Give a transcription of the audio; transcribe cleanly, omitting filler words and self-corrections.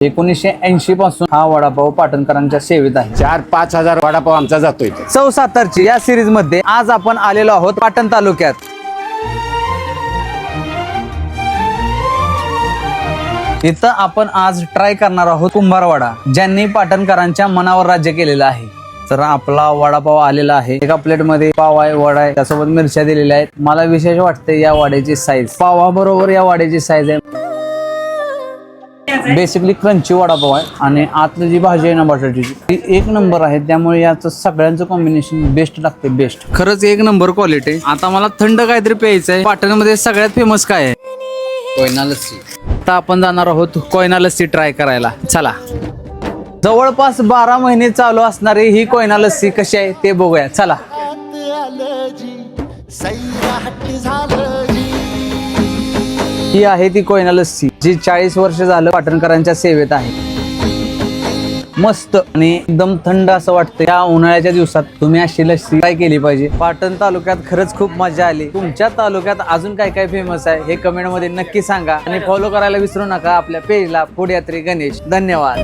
1980 पासून हा वडापाव पाटणकरांच्या सेवेत आहे. 4-5 हजार वडापाव आमचा जातोय. चव सातारची या सिरीज मध्ये आज आपण आलेलो आहोत पाटण तालुक्यात. इथं आपण आज ट्राय करणार आहोत कुंभारवाडा, ज्यांनी पाटणकरांच्या मनावर राज्य केलेलं आहे. तर आपला वडापाव आलेला आहे. एका प्लेट मध्ये पाव आहे, वडा आहे, त्यासोबत मिरच्या दिलेल्या आहेत. मला विशेष वाटते या वाड्याची साईज, पावाबरोबर या वाड्याची साईज आहे. बेसिकली क्रंची वडापाव आहे आणि आतली जी भाजी आहे ना बटाट्याची ती एक नंबर आहे. त्यामुळे याचं सगळ्यांचं कॉम्बिनेशन बेस्ट लागते, बेस्ट. खरंच एक नंबर क्वालिटी. आता मला थंड काहीतरी प्यायचं आहे. पाटणमध्ये सगळ्यात फेमस काय आहे? कोयना लस्सी. आता आपण जाणार आहोत कोयना लस्सी ट्राय करायला. चला. जवळपास 12 महिने चालू असणारी ही कोयना लस्सी कशी आहे ते बघूया. चला. ही आहे ती कोयना लस्सी, जी 40 वर्ष झालं पाटणकरांच्या सेवेत आहे. मस्त आणि एकदम थंड असं वाटतं. या उन्हाळ्याच्या दिवसात तुम्ही अशी लस्सी ट्राय केली पाहिजे. पाटण तालुक्यात खरंच खूप मजा आली. तुमच्या तालुक्यात अजून काय काय फेमस आहे हे कमेंट मध्ये नक्की सांगा आणि फॉलो करायला विसरू नका आपल्या पेजला फूड यात्री गणेश. धन्यवाद.